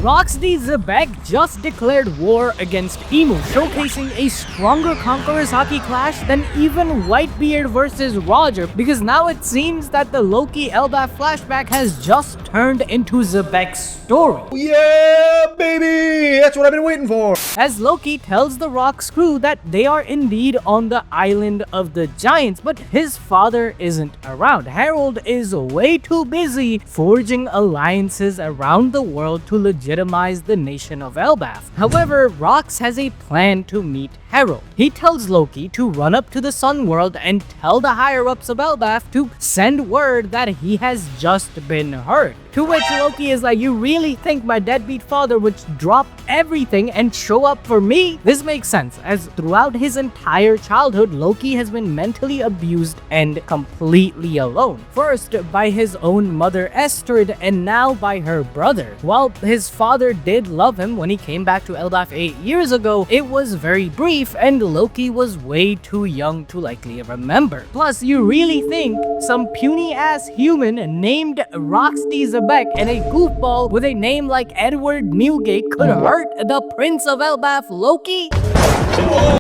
Roxy Xebec just declared war against Emu, showcasing a stronger Conqueror's Haki clash than even Whitebeard versus Roger, because now it seems that the Loki Elbaf flashback has just turned into Xebec'S story. Yeah, baby! That's what I've been waiting for! As Loki tells the Rock's crew that they are indeed on the island of the giants, but his father isn't around. Harold is way too busy forging alliances around the world to legitimize the nation of Elbaf. However, Rox has a plan to meet Harold. He tells Loki to run up to the Sun World and tell the higher-ups of Elbaf to send word that he has just been hurt. To which Loki is like, you really think my deadbeat father would drop everything and show up for me? This makes sense, as throughout his entire childhood, Loki has been mentally abused and completely alone. First by his own mother Estrid, and now by her brother. While his father did love him when he came back to Elbaf 8 years ago, it was very brief and Loki was way too young to likely remember. Plus, you really think some puny-ass human named Roxy Xebec and a goofball with a name like Edward Newgate could hurt the Prince of Elbaf, Loki?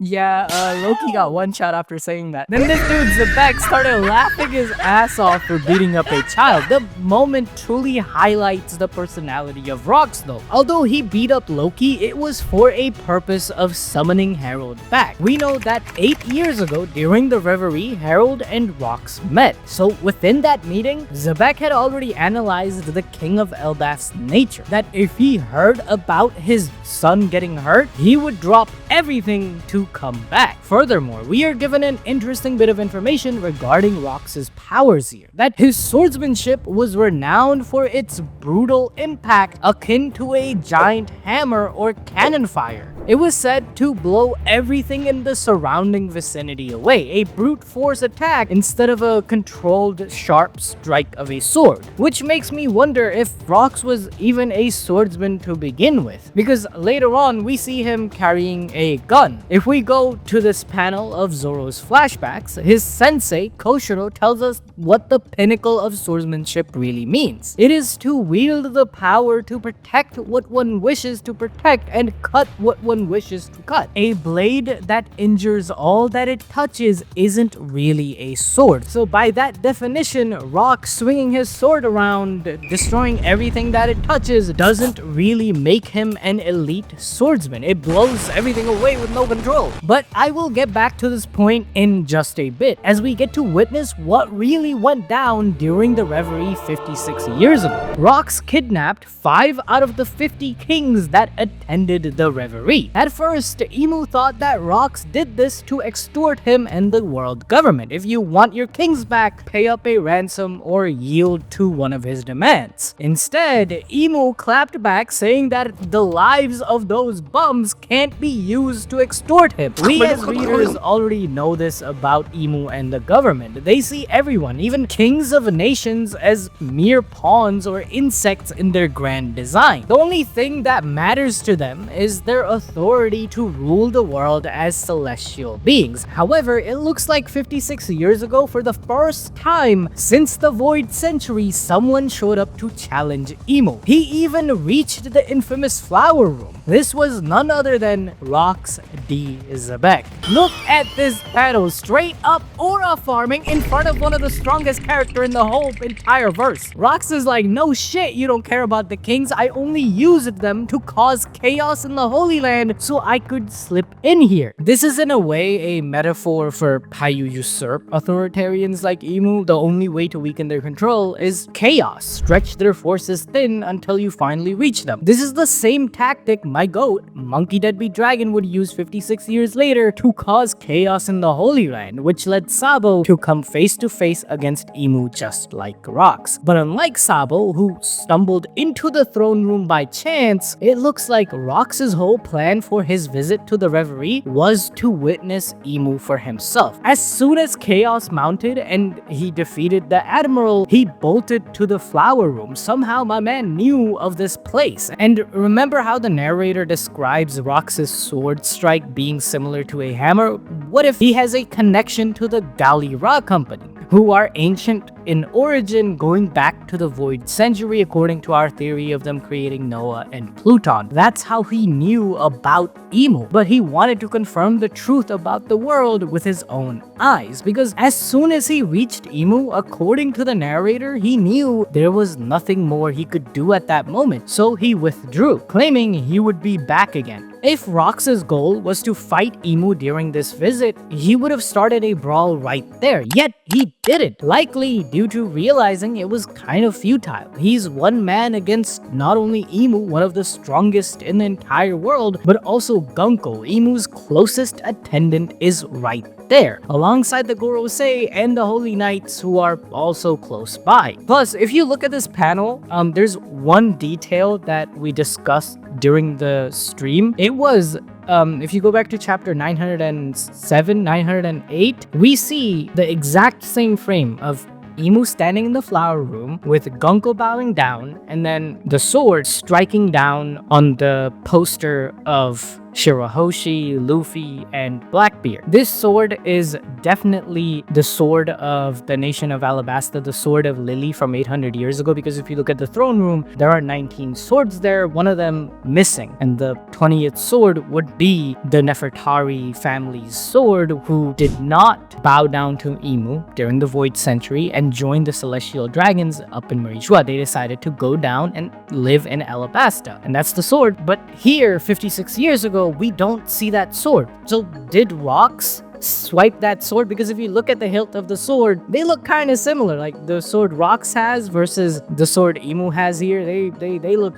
Yeah, Loki got one shot after saying that. Then this dude Xebec started laughing his ass off for beating up a child. The moment truly highlights the personality of Rox though. Although he beat up Loki, it was for a purpose of summoning Harold back. We know that 8 years ago during the reverie, Harold and Rox met. So within that meeting, Xebec had already analyzed the King of Elbaf's nature. That if he heard about his son getting hurt, he would drop everything to come back. Furthermore, we are given an interesting bit of information regarding Rox's powers here. That his swordsmanship was renowned for its brutal impact, akin to a giant hammer or cannon fire. It was said to blow everything in the surrounding vicinity away, a brute force attack instead of a controlled sharp strike of a sword. Which makes me wonder if Rox was even a swordsman to begin with, because later on we see him carrying a gun. If we go to this panel of Zoro's flashbacks, his sensei Koshiro tells us what the pinnacle of swordsmanship really means. It is to wield the power to protect what one wishes to protect and cut what one wishes to cut. A blade that injures all that it touches isn't really a sword. So by that definition, Rock swinging his sword around, destroying everything that it touches, doesn't really make him an elite swordsman. It blows everything away with no control. But I will get back to this point in just a bit, as we get to witness what really went down during the reverie 56 years ago. Rox kidnapped 5 out of the 50 kings that attended the reverie. At first, Emu thought that Rox did this to extort him and the world government. If you want your kings back, pay up a ransom or yield to one of his demands. Instead, Emu clapped back, saying that the lives of those bums can't be used to extort him. We as readers already know this about Emu and the government. They see everyone, even kings of nations, as mere pawns or insects in their grand design. The only thing that matters to them is their authority to rule the world as celestial beings. However, it looks like 56 years ago, for the first time since the Void Century, someone showed up to challenge Emu. He even reached the infamous flower room. This was none other than Roxy Xebec. Look at this battle, straight up aura farming in front of one of the strongest characters in the whole entire verse. Rox is like, no shit, you don't care about the kings. I only used them to cause chaos in the Holy Land so I could slip in here. This is in a way a metaphor for how you usurp authoritarians like Emu. The only way to weaken their control is chaos. Stretch their forces thin until you finally reach them. This is the same tactic my goat, Monkey Deadbeat Dragon, would use 56 years later to cause chaos in the Holy Land, which led Sabo to come face to face against Emu just like Rox. But unlike Sabo, who stumbled into the throne room by chance, it looks like Rox's whole plan plan for his visit to the reverie was to witness Emu for himself. As soon as chaos mounted and he defeated the admiral, he bolted to the flower room. Somehow my man knew of this place. And remember how the narrator describes Rox's sword strike being similar to a hammer? What if he has a connection to the Galira company, who are ancient in origin, going back to the Void Century according to our theory of them creating Noah and Pluton? That's how he knew about Emu, but he wanted to confirm the truth about the world with his own eyes, because as soon as he reached Emu, according to the narrator, he knew there was nothing more he could do at that moment, so he withdrew, claiming he would be back again. If Rox's goal was to fight Emu during this visit, he would have started a brawl right there, yet he didn't, likely due to realizing it was kind of futile. He's one man against not only Emu, one of the strongest in the entire world, but also Gunko, Emu's closest attendant, is right there, alongside the Gorosei and the Holy Knights, who are also close by. Plus, if you look at this panel, there's one detail that we discussed during the stream. It was if you go back to chapter 907, 908, we see the exact same frame of Emu standing in the flower room with Gunko bowing down and then the sword striking down on the poster of Shirahoshi, Luffy, and Blackbeard. This sword is definitely the sword of the nation of Alabasta, the sword of Lily from 800 years ago, because if you look at the throne room, there are 19 swords there, one of them missing, and the 20th sword would be the Nefertari family's sword, who did not bow down to Emu during the Void Century and join the Celestial Dragons up in Mariejois. They decided to go down and live in Alabasta, and that's the sword. But here, 56 years ago, we don't see that sword. So did Rox swipe that sword? Because if you look at the hilt of the sword, they look kind of similar. Like the sword Rox has versus the sword Emu has here, they look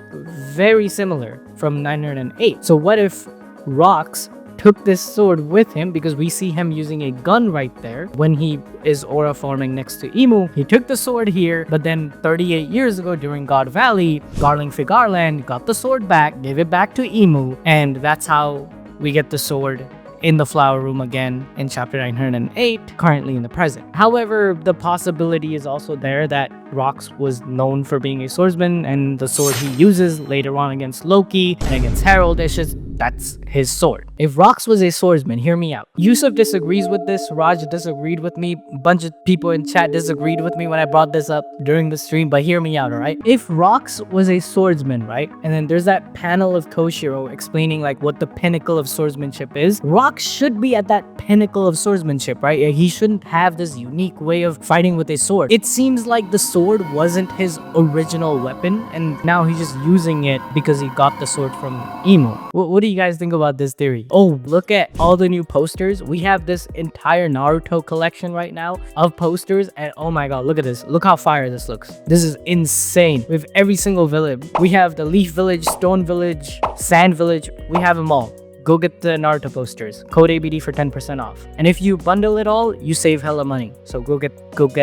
very similar from 908. So what if Rox took this sword with him, because we see him using a gun right there when he is aura forming next to Emu. He took the sword here, but then 38 years ago during God Valley, Garling Figarland got the sword back, gave it back to Emu, and that's how we get the sword in the flower room again in chapter 908, currently in the present. However, the possibility is also there that Rox was known for being a swordsman, and the sword he uses later on against Loki and against Herald is just, that's his sword. If Rox was a swordsman, hear me out. Yusuf disagrees with this, Raj disagreed with me, a bunch of people in chat disagreed with me when I brought this up during the stream, but hear me out, alright? If Rox was a swordsman, right, and then there's that panel of Koshiro explaining like what the pinnacle of swordsmanship is, Rox should be at that pinnacle of swordsmanship, right? He shouldn't have this unique way of fighting with a sword. It seems like the sword wasn't his original weapon, and now he's just using it because he got the sword from Emu. What do you guys think about this theory? Oh, look at all the new posters. We have this entire Naruto collection right now of posters, and oh my god, look at this. Look how fire this looks. This is insane. We have every single village. We have the Leaf Village, Stone Village, Sand Village. We have them all. Go get the Naruto posters. Code ABD for 10% off. And if you bundle it all, you save hella money. So go get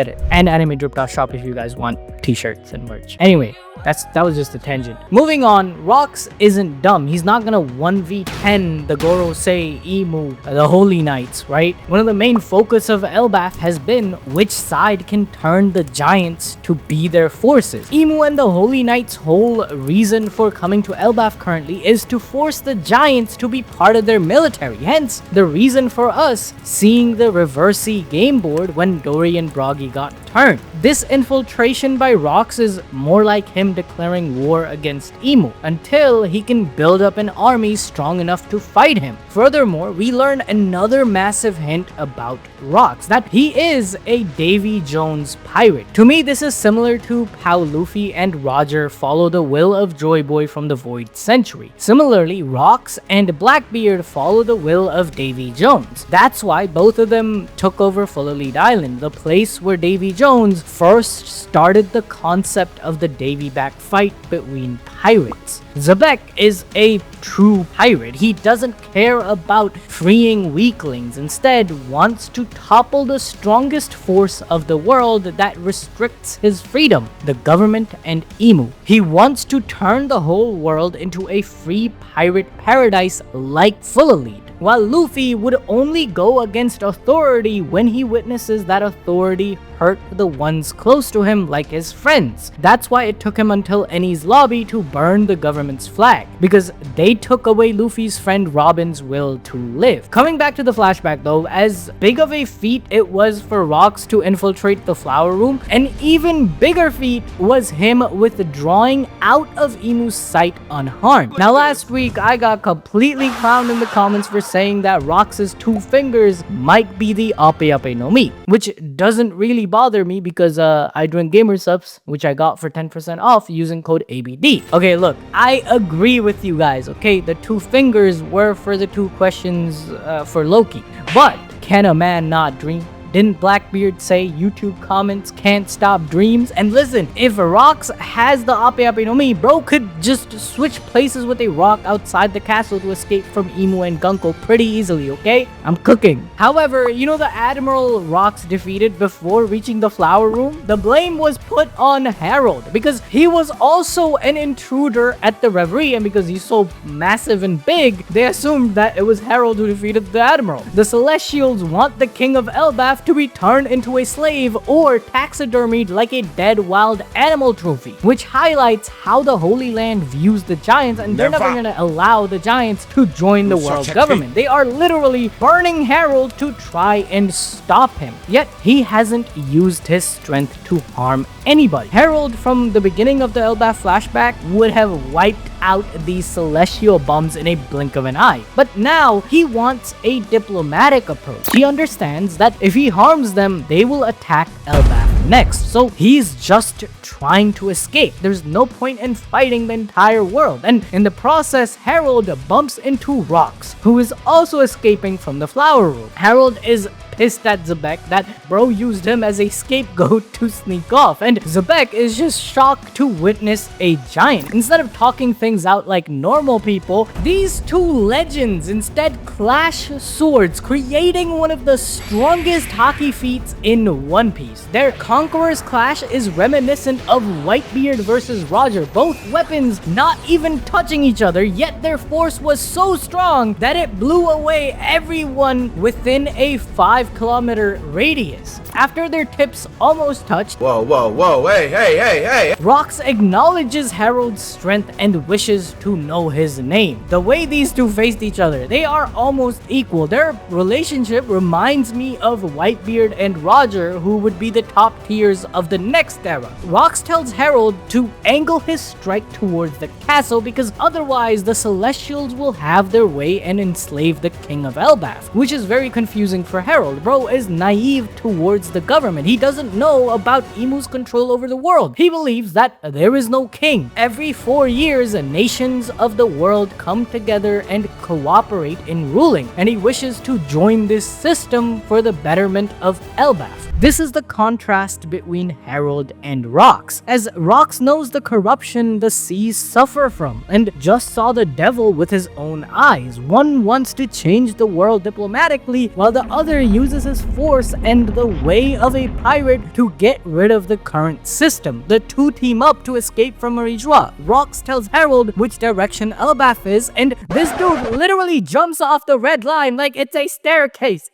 it. And AnimeDrip.shop if you guys want t-shirts and merch. Anyway, that was just a tangent. Moving on, Rox isn't dumb. He's not gonna 1v10 the Gorosei, Emu, the Holy Knights, right? One of the main focus of Elbaf has been which side can turn the giants to be their forces. Emu and the Holy Knights' whole reason for coming to Elbaf currently is to force the giants to be part of their military. Hence, the reason for us seeing the reverie game board when Dory and Broggy got turned. This infiltration by Rox is more like him declaring war against Emu until he can build up an army strong enough to fight him. Furthermore, we learn another massive hint about Rox, that he is a Davy Jones pirate. To me, this is similar to how Luffy and Roger follow the will of Joy Boy from the Void Century. Similarly, Rox and Blackbeard follow the will of Davy Jones. That's why both of them took over Fullalead Island, the place where Davy Jones first started the concept of the Davy piggyback fight between pirates. Xebec is a true pirate. He doesn't care about freeing weaklings, instead wants to topple the strongest force of the world that restricts his freedom, the government and Emu. He wants to turn the whole world into a free pirate paradise like Fulalead, while Luffy would only go against authority when he witnesses that authority hurt the ones close to him like his friends. That's why it took him until Eni's lobby to burn the government's flag, because they took away Luffy's friend Robin's will to live. Coming back to the flashback though, as big of a feat it was for Rox to infiltrate the flower room, an even bigger feat was him withdrawing out of Emu's sight unharmed. Now last week I got completely clowned in the comments for saying that Rox's 2 fingers might be the Ape no Mi, which doesn't really bother me because I drink gamer subs, which I got for 10% off using code ABD. Okay, look, I agree with you guys, okay? The 2 fingers were for the 2 questions for Loki, but can a man not dream? Didn't Blackbeard say YouTube comments can't stop dreams? And listen, if Rox has the Ape no Mi, bro could just switch places with a rock outside the castle to escape from Emu and Gunko pretty easily, okay? I'm cooking. However, you know the Admiral Rox defeated before reaching the flower room? The blame was put on Harold because he was also an intruder at the Reverie, and because he's so massive and big, they assumed that it was Harold who defeated the Admiral. The Celestials want the King of Elbaf to be turned into a slave or taxidermied like a dead wild animal trophy, which highlights how the Holy Land views the Giants, and they're never gonna allow the Giants to join the world government. They are literally burning Harold to try and stop him, yet he hasn't used his strength to harm anybody. Harold, from the beginning of the Elbaf flashback, would have wiped out these celestial bums in a blink of an eye, but now he wants a diplomatic approach. He understands that if he harms them, they will attack Elbaf next, so he's just trying to escape. There's no point in fighting the entire world, and in the process, Harold bumps into Rox, who is also escaping from the flower room. Harold is pissed at Xebec that bro used him as a scapegoat to sneak off, and Xebec is just shocked to witness a giant. Instead of talking things out like normal people, these 2 legends instead clash swords, creating one of the strongest Haki feats in One Piece. Their Conqueror's clash is reminiscent of Whitebeard versus Roger, both weapons not even touching each other, yet their force was so strong that it blew away everyone within a 5-kilometer radius. After their tips almost touched, Whoa, hey. Rox acknowledges Harold's strength and wishes to know his name. The way these 2 faced each other, they are almost equal. Their relationship reminds me of Whitebeard and Roger, who would be the top tiers of the next era. Rox tells Harold to angle his strike towards the castle because otherwise the Celestials will have their way and enslave the King of Elbaf, which is very confusing for Harold. Bro is naive towards the government. He doesn't know about Emu's control over the world. He believes that there is no king. Every 4 years, nations of the world come together and cooperate in ruling, and he wishes to join this system for the betterment of Elbaf. This is the contrast between Harold and Rox, as Rox knows the corruption the seas suffer from and just saw the devil with his own eyes. One wants to change the world diplomatically, while the other uses his force and the way of a pirate to get rid of the current system. The 2 team up to escape from Mariejois. Rox tells Harold which direction Elbaf is, and this dude literally jumps off the red line like it's a staircase.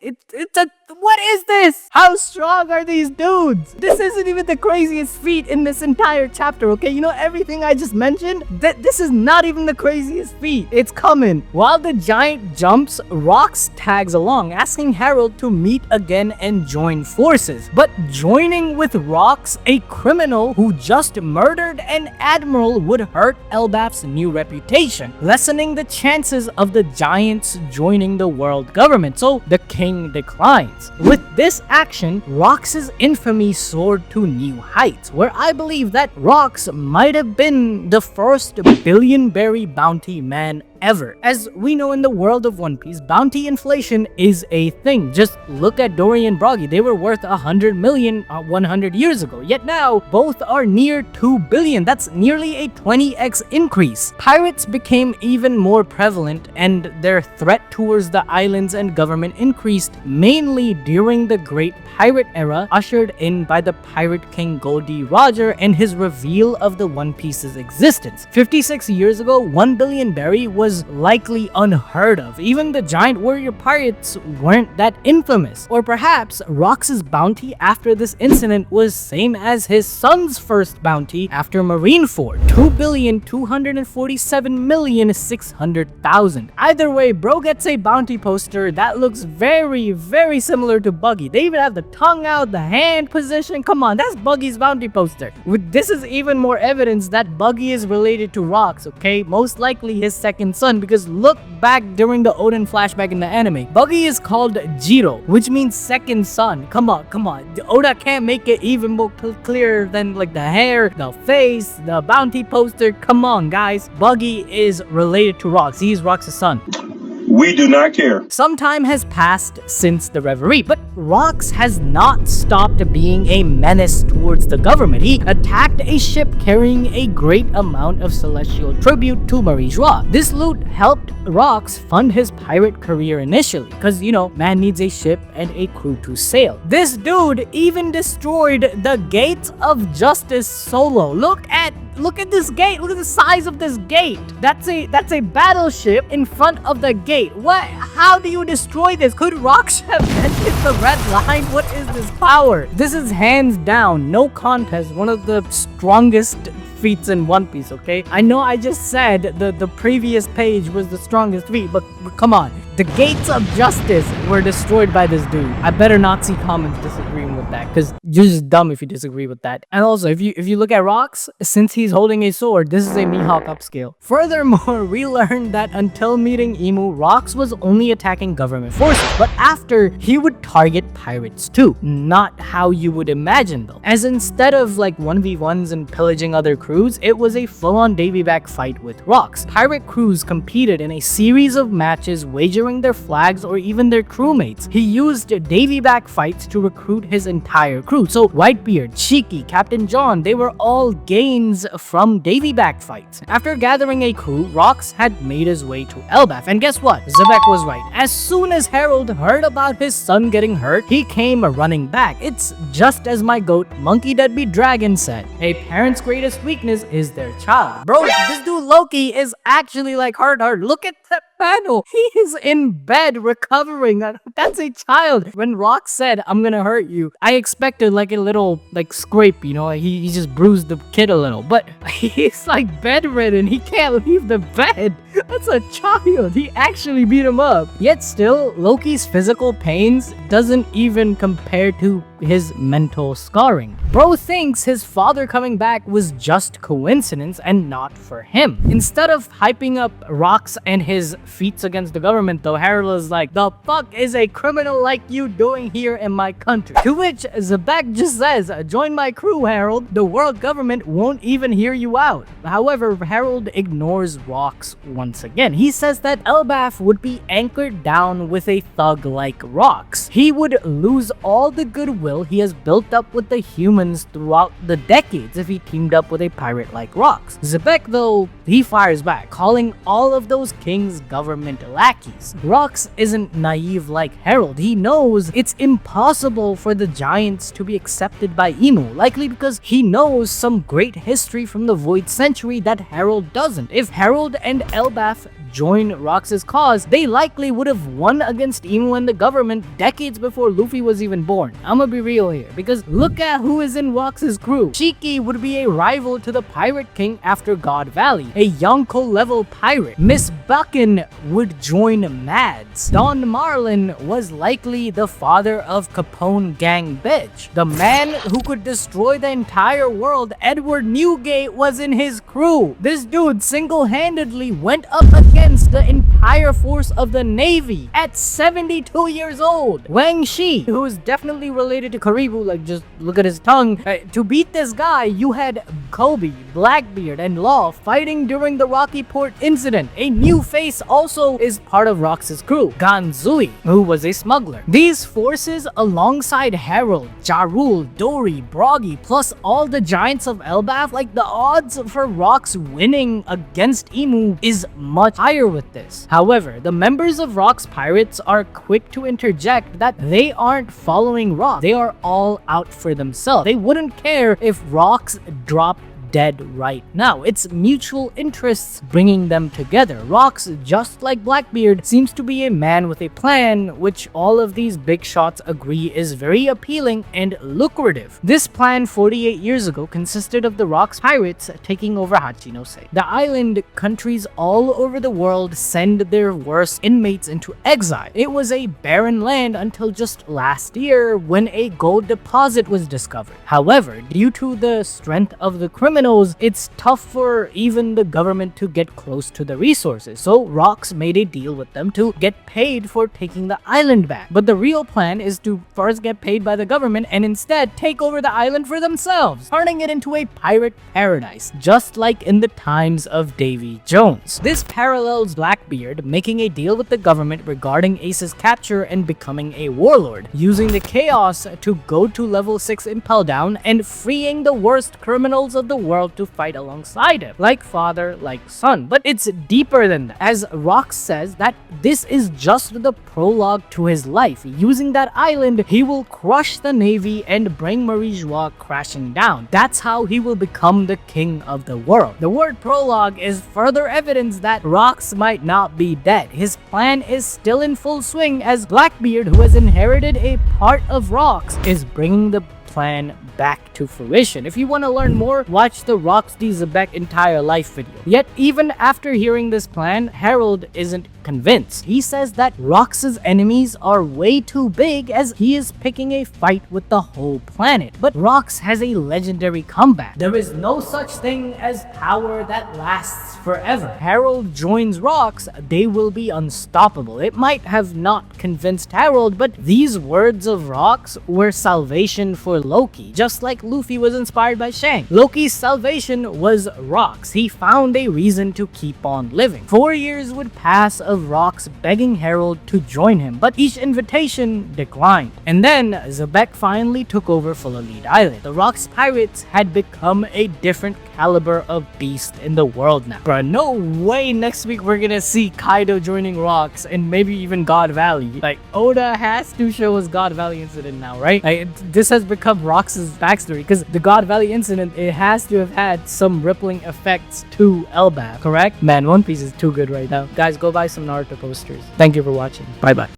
What is this? How strong are these dudes? This isn't even the craziest feat in this entire chapter, okay? You know everything I just mentioned? This is not even the craziest feat. It's coming. While the giant jumps, Rox tags along, asking Harold to meet again and join forces. But joining with Rox, a criminal who just murdered an admiral, would hurt Elbaf's new reputation, lessening the chances of the giants joining the world government, so the king declines. With this action, Rox's infamy soared to new heights, where I believe that Rox might have been the first billion-berry bounty man ever. As we know in the world of One Piece, bounty inflation is a thing. Just look at Dory and Broggy. They were worth 100 million 100 years ago. Yet now, both are near 2 billion. That's nearly a 20x increase. Pirates became even more prevalent, and their threat towards the islands and government increased mainly during the Great Pirate Era, ushered in by the Pirate King Goldie Roger and his reveal of the One Piece's existence. 56 years ago, 1 billion berry was likely unheard of. Even the giant warrior pirates weren't that infamous. Or perhaps Rox's bounty after this incident was same as his son's first bounty after Marineford, 2,247,600,000. Either way, bro gets a bounty poster that looks very, very similar to Buggy. They even have the tongue out, the hand position. Come on, that's Buggy's bounty poster. This is even more evidence that Buggy is related to Rox, okay? Most likely his second son, because look back during the Odin flashback in the anime. Buggy is called Jiro, which means second son. Come on. Oda can't make it even more clear than like the hair, the face, the bounty poster. Come on, guys. Buggy is related to Rox. He's Rox's son. We do not care. Some time has passed since the Reverie, but Rox has not stopped being a menace towards the government. He attacked a ship carrying a great amount of celestial tribute to Mariejois. This loot helped Rox fund his pirate career initially, because, you know, man needs a ship and a crew to sail. This dude even destroyed the Gates of Justice solo. Look at this gate. Look at the size of this gate. That's a battleship in front of the gate. What? How do you destroy this? Could Rox have vented the red line? What is this power? This is hands down, no contest, one of the strongest feats in One Piece, okay? I know I just said the previous page was the strongest feat, but come on. The Gates of Justice were destroyed by this dude. I better not see comments disagreeing with that, because you're just dumb if you disagree with that. And also, if you look at Rox, since he's holding a sword, this is a Mihawk upscale. Furthermore, we learned that until meeting Imu, Rox was only attacking government forces, but after, he would target pirates too. Not how you would imagine though. As instead of like 1v1s and pillaging other crews, it was a full-on davy back fight with Rox. Pirate crews competed in a series of matches, wagering their flags or even their crewmates. He used davy back fights to recruit his entire crew. So Whitebeard, Shiki, Captain John, they were all gains from davy back fights. After gathering a crew, Rox had made his way to Elbaf, and guess what? Xebec was right. As soon as Harold heard about his son getting hurt, he came running back. It's just as my goat, Monkey Deadbeat Dragon, said, a parent's greatest weakness is their child. Bro, this dude Loki is actually like hard. Look at that panel. He is in bed recovering. That's a child. When Rox said, I'm gonna hurt you, I expected like a little like scrape, you know, he just bruised the kid a little, but he's like bedridden. He can't leave the bed. That's a child. He actually beat him up. Yet still, Loki's physical pains doesn't even compare to his mental scarring. Bro thinks his father coming back was just coincidence and not for him. Instead of hyping up Rox and his feats against the government though, Harold is like, the fuck is a criminal like you doing here in my country? To which Zabbec just says, join my crew, Harold. The world government won't even hear you out. However, Harold ignores Rox once again. He says that Elbaf would be anchored down with a thug like Rox. He would lose all the goodwill he has built up with the humans throughout the decades if he teamed up with a pirate like Rox. Xebec though, he fires back, calling all of those kings government lackeys. Rox isn't naive like Harold. He knows it's impossible for the giants to be accepted by Imu, likely because he knows some great history from the Void Century that Harold doesn't. If Harold and Elbaf join Rox's cause, they likely would have won against Imu and the government decades before Luffy was even born. I'ma be real here, because look at who is in Rox's crew. Shiki would be a rival to the Pirate King after God Valley, a Yonko level pirate. Miss Buckin would join Mads. Don Marlin was likely the father of Capone Gang Bitch. The man who could destroy the entire world, Edward Newgate, was in his crew. This dude single-handedly went up against against the entire force of the Navy at 72 years old. Wang Shi, who is definitely related to Karibu, like just look at his tongue. To beat this guy, you had Kobe, Blackbeard, and Law fighting during the Rocky Port incident. A new face also is part of Rox's crew, Ganzui, who was a smuggler. These forces, alongside Herald, Jarul, Dori, Broggy, plus all the giants of Elbaf, like the odds for Rox winning against Emu is much higher with this. However, the members of Rox Pirates are quick to interject that they aren't following Rox. They are all out for themselves. They wouldn't care if Rox dropped dead right now. It's mutual interests bringing them together. Rox, just like Blackbeard, seems to be a man with a plan, which all of these big shots agree is very appealing and lucrative. This plan 48 years ago consisted of the Rox Pirates taking over Hachinosuke. The island countries all over the world send their worst inmates into exile. It was a barren land until just last year when a gold deposit was discovered. However, due to the strength of the criminals, it's tough for even the government to get close to the resources, so Rox made a deal with them to get paid for taking the island back. But the real plan is to first get paid by the government and instead take over the island for themselves, turning it into a pirate paradise, just like in the times of Davy Jones. This parallels Blackbeard making a deal with the government regarding Ace's capture and becoming a warlord, using the chaos to go to level 6 Impel Down and freeing the worst criminals of the world to fight alongside him, like father, like son. But it's deeper than that, as Rox says that this is just the prologue to his life. Using that island, he will crush the Navy and bring Mariejois crashing down. That's how he will become the king of the world. The word prologue is further evidence that Rox might not be dead. His plan is still in full swing, as Blackbeard, who has inherited a part of Rox, is bringing the plan back to fruition. If you want to learn more, watch the Rox D. Xebec entire life video. Yet, even after hearing this plan, Harold isn't convinced. He says that Rox's enemies are way too big, as he is picking a fight with the whole planet. But Rox has a legendary comeback. There is no such thing as power that lasts forever. Harold joins Rox, they will be unstoppable. It might have not convinced Harold, but these words of Rox were salvation for Loki, just like Luffy was inspired by Shang. Loki's salvation was Rox. He found a reason to keep on living. 4 years would pass of Rox begging Harold to join him, but each invitation declined. And then Xebec finally took over Full-Elite Island. The Rox Pirates had become a different caliber of beast in the world now. Bruh, no way next week we're gonna see Kaido joining Rox and maybe even God Valley. Like, Oda has to show us God Valley incident now, right? Like, this has become Rox's backstory, because the God Valley incident, it has to have had some rippling effects to Elbaf, correct? Man, One Piece is too good right now. Guys, go buy some Naruto posters. Thank you for watching. Bye bye.